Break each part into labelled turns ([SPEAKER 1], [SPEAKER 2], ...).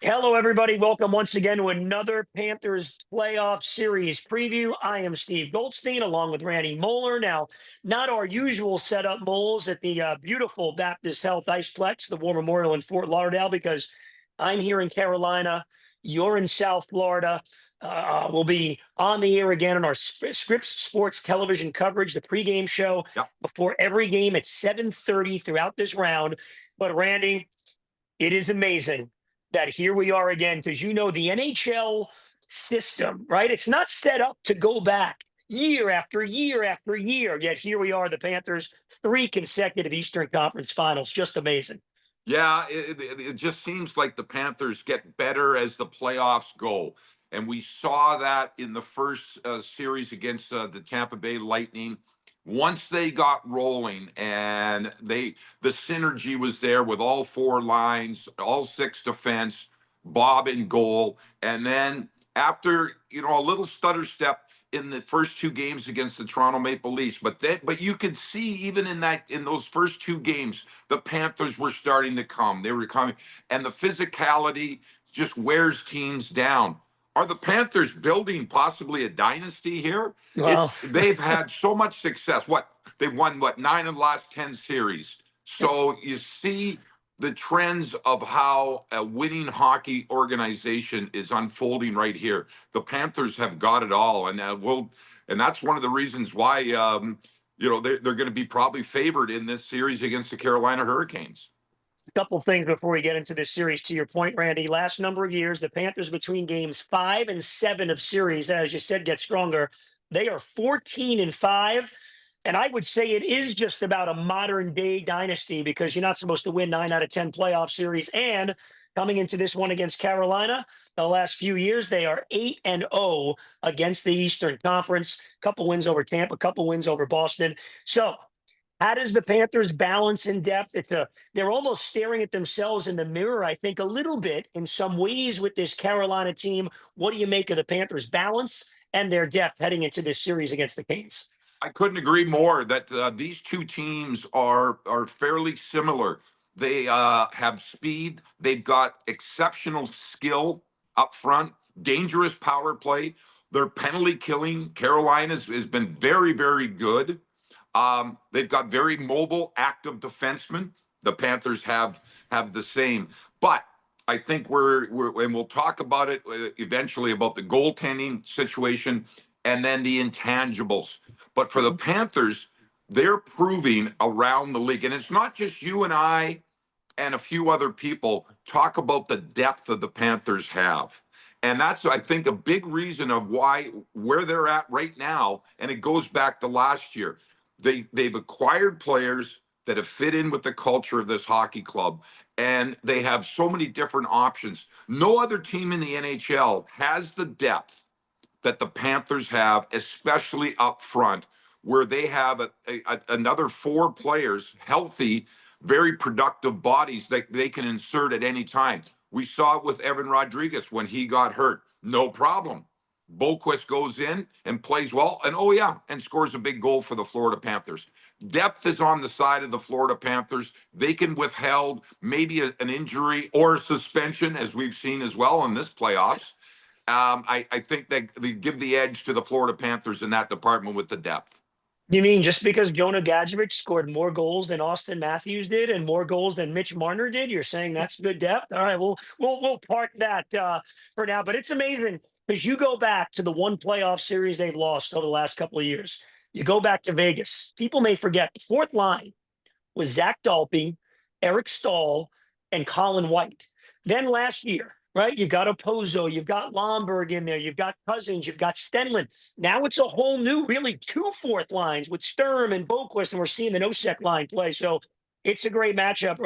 [SPEAKER 1] Hello, everybody. Welcome once again to another Panthers playoff series preview. I am Steve Goldstein along with Randy Moller. Now, not our usual setup, Moles, at the beautiful Baptist Health Iceplex, the War Memorial in Fort Lauderdale, because I'm here in Carolina. You're in South Florida. We'll be on the air again on our Scripps Sports television coverage, the pregame show
[SPEAKER 2] Yep.
[SPEAKER 1] before every game at 7:30 throughout this round. But, Randy, it is amazing that here we are again because the NHL system, right? It's not set up to go back year after year after year. Yet here we are, the Panthers, three consecutive Eastern Conference finals. Just amazing.
[SPEAKER 2] Yeah, it just seems like the Panthers get better as the playoffs go. And we saw that in the first series against the Tampa Bay Lightning. Once they got rolling and the synergy was there with all four lines, all six defense, Bob in goal. And then after, a little stutter step in the first two games against the Toronto Maple Leafs, but you could see even in those first two games, the Panthers were starting to come. They were coming, and the physicality just wears teams down. Are the Panthers building possibly a dynasty here?
[SPEAKER 1] Well,
[SPEAKER 2] They've had so much success. They've won 9 of the last 10 series. So you see the trends of how a winning hockey organization is unfolding right here. The Panthers have got it all, and and that's one of the reasons why they're going to be probably favored in this series against the Carolina Hurricanes.
[SPEAKER 1] a couple things before we get into this series. To your point, Randy, last number of years, the Panthers between games 5 and 7 of series, as you said, get stronger. They are 14-5. And I would say it is just about a modern day dynasty because you're not supposed to win 9 out of 10 playoff series. And coming into this one against Carolina, the last few years, they are 8-0 against the Eastern Conference. Couple wins over Tampa, couple wins over Boston. So how does the Panthers balance in depth? They're almost staring at themselves in the mirror, I think, a little bit in some ways with this Carolina team. What do you make of the Panthers' balance and their depth heading into this series against the Canes?
[SPEAKER 2] I couldn't agree more that these two teams are fairly similar. They have speed. They've got exceptional skill up front, dangerous power play. Their penalty killing, Carolina's has been very, very good. They've got very mobile, active defensemen. The Panthers have the same, but I think and we'll talk about it eventually about the goaltending situation and then the intangibles. But for the Panthers, they're proving around the league, and it's not just you and I and a few other people talk about the depth that the Panthers have. And that's, I think, a big reason of where they're at right now. And it goes back to last year. They've acquired players that have fit in with the culture of this hockey club, and they have so many different options. No other team in the NHL has the depth that the Panthers have, especially up front, where they have another four players, healthy, very productive bodies that they can insert at any time. We saw it with Evan Rodriguez when he got hurt. No problem. Boquist goes in and plays well, and scores a big goal for the Florida Panthers. Depth is on the side of the Florida Panthers. They can withhold maybe an injury or a suspension, as we've seen as well in this playoffs. I think that they give the edge to the Florida Panthers in that department with the depth.
[SPEAKER 1] You mean just because Jonah Gadjevich scored more goals than Austin Matthews did and more goals than Mitch Marner did? You're saying that's good depth? All right, we'll park that for now. But it's amazing because you go back to the one playoff series they've lost over the last couple of years. You go back to Vegas. People may forget the fourth line was Zach Dalpe, Eric Stahl, and Colin White. Then last year, right, you've got Opozo, you've got Lomberg in there, you've got Cousins, you've got Stenlund. Now it's a whole new, really two fourth lines with Sturm and Boquist, and we're seeing the Nosek line play. So it's a great matchup,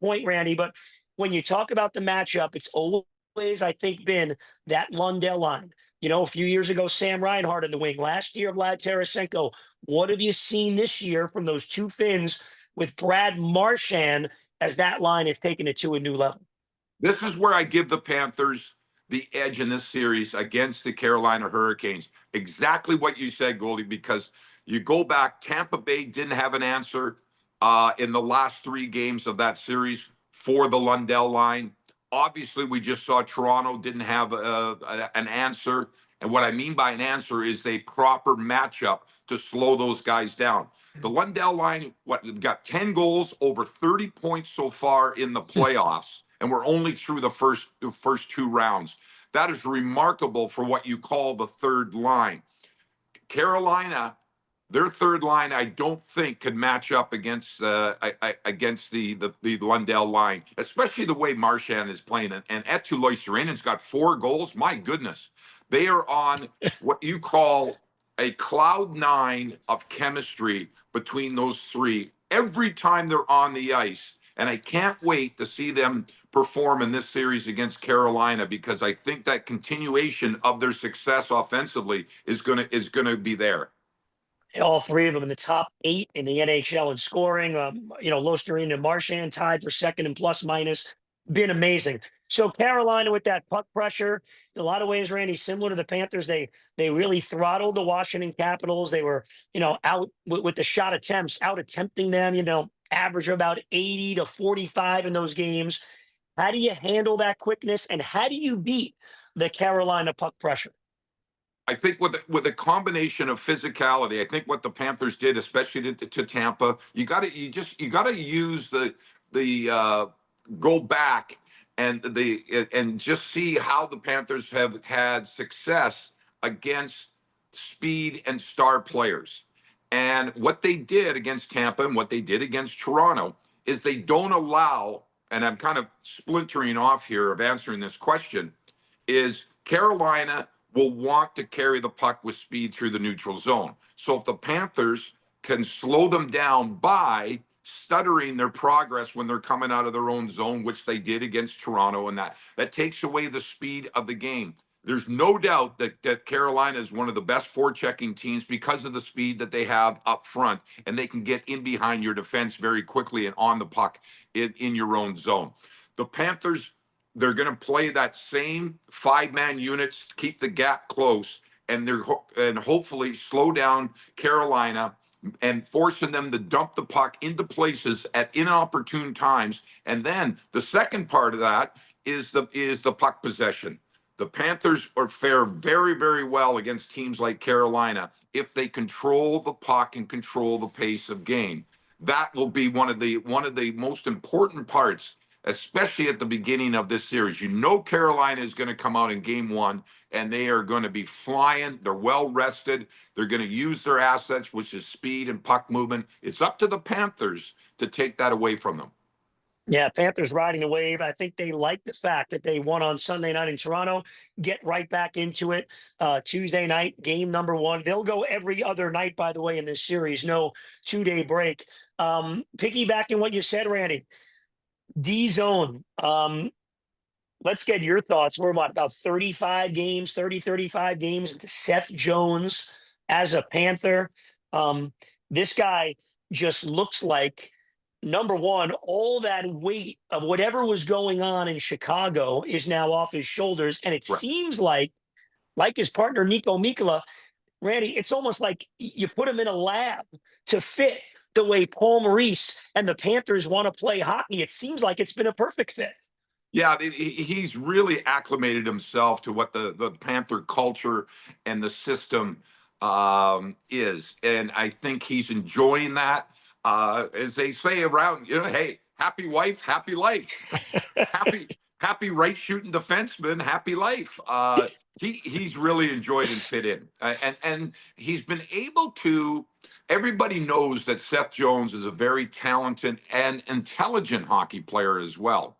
[SPEAKER 1] point, Randy. But when you talk about the matchup, it's always, I think, been that Lundell line. A few years ago, Sam Reinhart in the wing. Last year, Vlad Tarasenko. What have you seen this year from those two Finns with Brad Marchand as that line is taking it to a new level?
[SPEAKER 2] This is where I give the Panthers the edge in this series against the Carolina Hurricanes. Exactly what you said, Goldie, because you go back, Tampa Bay didn't have an answer in the last three games of that series for the Lundell line. Obviously, we just saw Toronto didn't have an answer. And what I mean by an answer is a proper matchup to slow those guys down. The Lundell line, got 10 goals, over 30 points so far in the playoffs, and we're only through the first two rounds. That is remarkable for what you call the third line. Carolina, their third line, I don't think could match up against the Lundell line, especially the way Marchand is playing. And Eetu Loisterainen's got 4 goals. My goodness, they are on what you call a cloud nine of chemistry between those three every time they're on the ice. And I can't wait to see them perform in this series against Carolina, because I think that continuation of their success offensively is gonna be there.
[SPEAKER 1] All three of them in the top 8 in the NHL in scoring. Losterine and Marchand tied for second in plus minus. Been amazing. So Carolina with that puck pressure, in a lot of ways, Randy, similar to the Panthers, they really throttled the Washington Capitals. They were, out with the shot attempts, out attempting them. Average of about 80 to 45 in those games. How do you handle that quickness, and how do you beat the Carolina puck pressure?
[SPEAKER 2] I think with a combination of physicality, I think what the Panthers did, especially to Tampa, you gotta use the go back and just see how the Panthers have had success against speed and star players. And what they did against Tampa and what they did against Toronto is they don't allow, and I'm kind of splintering off here of answering this question, is Carolina will want to carry the puck with speed through the neutral zone. So if the Panthers can slow them down by stuttering their progress when they're coming out of their own zone, which they did against Toronto, and that takes away the speed of the game. There's no doubt that Carolina is one of the best forechecking teams because of the speed that they have up front, and they can get in behind your defense very quickly and on the puck in your own zone. The Panthers, they're going to play that same 5-man units, keep the gap close, and hopefully slow down Carolina and forcing them to dump the puck into places at inopportune times. And then the second part of that is the puck possession. The Panthers fare very, very well against teams like Carolina if they control the puck and control the pace of game. That will be one of the most important parts, especially at the beginning of this series. Carolina is going to come out in game one, and they are going to be flying. They're well rested. They're going to use their assets, which is speed and puck movement. It's up to the Panthers to take that away from them.
[SPEAKER 1] Yeah, Panthers riding the wave. I think they like the fact that they won on Sunday night in Toronto, get right back into it. Tuesday night, game number 1. They'll go every other night, by the way, in this series. No 2-day break. Piggybacking what you said, Randy, D zone. Let's get your thoughts. We're about 35 games, 35 games into Seth Jones as a Panther. This guy just looks like, number one, all that weight of whatever was going on in Chicago is now off his shoulders. And it
[SPEAKER 2] Right.
[SPEAKER 1] seems like his partner, Nico Mikkola, Randy, it's almost like you put him in a lab to fit the way Paul Maurice and the Panthers want to play hockey. It seems like it's been a perfect fit.
[SPEAKER 2] Yeah, he's really acclimated himself to what the Panther culture and the system is, and I think he's enjoying that. As they say around, hey, happy wife, happy life, happy right shooting defenseman, happy life. He's really enjoyed and fit in, and he's been able to. Everybody knows that Seth Jones is a very talented and intelligent hockey player as well.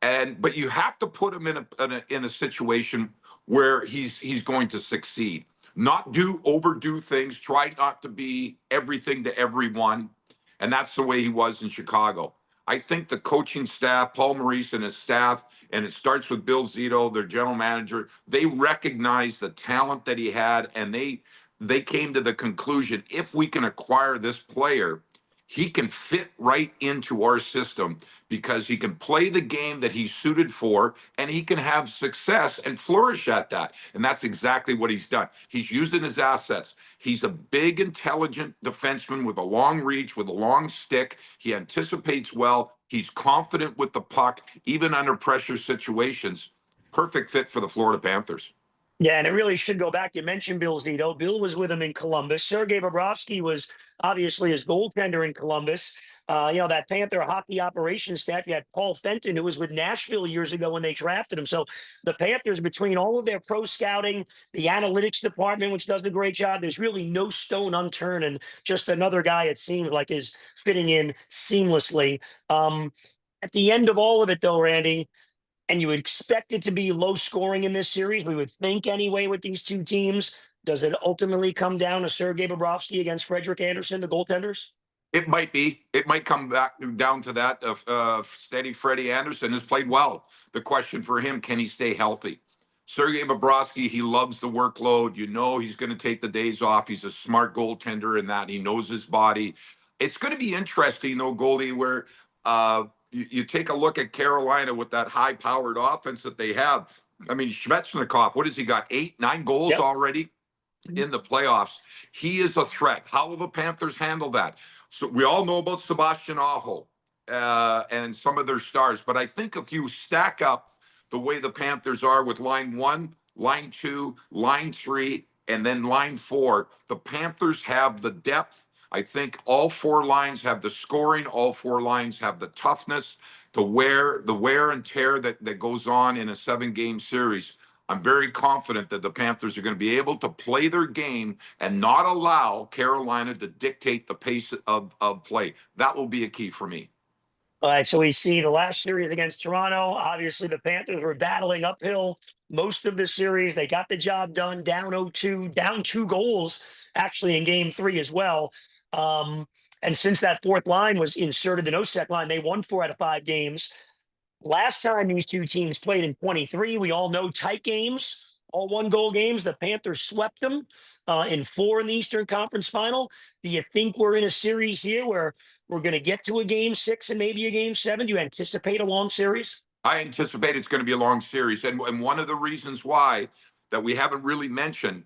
[SPEAKER 2] But you have to put him in a situation where he's going to succeed. Not overdo things, try not to be everything to everyone. And that's the way he was in Chicago. I think the coaching staff, Paul Maurice and his staff, and it starts with Bill Zito, their general manager, they recognized the talent that he had, and they came to the conclusion, if we can acquire this player he can fit right into our system because he can play the game that he's suited for and he can have success and flourish at that. And that's exactly what he's done. He's using his assets. He's a big, intelligent defenseman with a long reach, with a long stick. He anticipates well. He's confident with the puck, even under pressure situations. Perfect fit for the Florida Panthers.
[SPEAKER 1] Yeah, and it really should go back. You mentioned Bill Zito. Bill was with him in Columbus. Sergei Bobrovsky was obviously his goaltender in Columbus. That Panther hockey operations staff, you had Paul Fenton, who was with Nashville years ago when they drafted him. So the Panthers, between all of their pro scouting, the analytics department, which does a great job, there's really no stone unturned. And just another guy, it seems like, is fitting in seamlessly. At the end of all of it, though, Randy, and you would expect it to be low scoring in this series. We would think anyway with these two teams. Does it ultimately come down to Sergei Bobrovsky against Frederick Anderson, the goaltenders?
[SPEAKER 2] It might be. It might come back down to that. Steady Freddie Anderson has played well. The question for him, can he stay healthy? Sergei Bobrovsky, he loves the workload. You know he's going to take the days off. He's a smart goaltender in that. He knows his body. It's going to be interesting, though, Goldie, where you take a look at Carolina with that high-powered offense that they have. I mean, Svechnikov, what has he got? 8, 9 goals
[SPEAKER 1] Yep.
[SPEAKER 2] already in the playoffs. He is a threat. How will the Panthers handle that? So we all know about Sebastian Aho and some of their stars, but I think if you stack up the way the Panthers are with line 1, line 2, line 3, and then line 4, the Panthers have the depth. I think all 4 lines have the scoring. All 4 lines have the toughness to wear the wear and tear that goes on in a 7-game series. I'm very confident that the Panthers are going to be able to play their game and not allow Carolina to dictate the pace of play. That will be a key for me.
[SPEAKER 1] All right, so we see the last series against Toronto. Obviously, the Panthers were battling uphill most of the series. They got the job done, down 0-2, down 2 goals, actually, in game 3 as well. And since that fourth line was inserted, the no-sec line, they won 4 out of 5 games. Last time these two teams played in 23, we all know tight games, all 1-goal games. The Panthers swept them in 4 in the Eastern Conference Final. Do you think we're in a series here where we're going to get to a game 6 and maybe a game 7? Do you anticipate a long series?
[SPEAKER 2] I anticipate it's going to be a long series. And one of the reasons why that we haven't really mentioned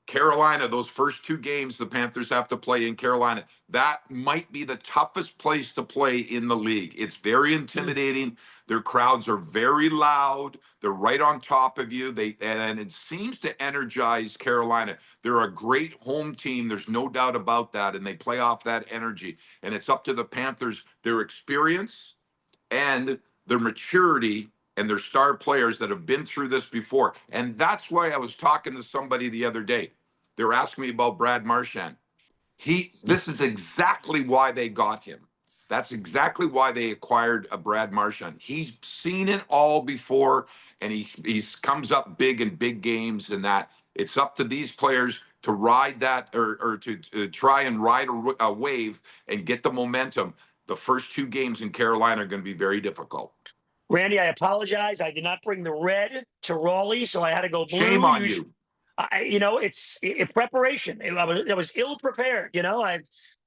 [SPEAKER 2] Carolina, those first 2 games the Panthers have to play in Carolina, that might be the toughest place to play in the league. It's very intimidating. Their crowds are very loud. They're right on top of you. And it seems to energize Carolina. They're a great home team. There's no doubt about that. And they play off that energy. And it's up to the Panthers, their experience and their maturity and their star players that have been through this before. And that's why I was talking to somebody the other day. They were asking me about Brad Marchand. This is exactly why they got him. That's exactly why they acquired a Brad Marchand. He's seen it all before, and he comes up big in big games. And that it's up to these players to ride that or to try and ride a wave and get the momentum. The first 2 games in Carolina are going to be very difficult.
[SPEAKER 1] Randy, I apologize. I did not bring the red to Raleigh, so I had to go blue.
[SPEAKER 2] Shame on you.
[SPEAKER 1] It's preparation. I was ill prepared.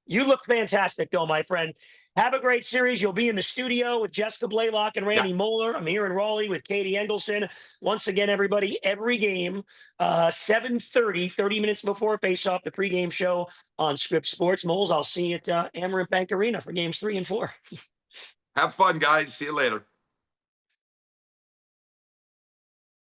[SPEAKER 1] You look fantastic, though, my friend. Have a great series. You'll be in the studio with Jessica Blaylock and
[SPEAKER 2] Yeah.
[SPEAKER 1] Randy Moller. I'm here in Raleigh with Katie Engelson. Once again, everybody, every game, 7:30, 30 minutes before face-off, the pregame show on Script Sports. Moles, I'll see you at Amaranth Bank Arena for games 3 and 4.
[SPEAKER 2] Have fun, guys. See you later.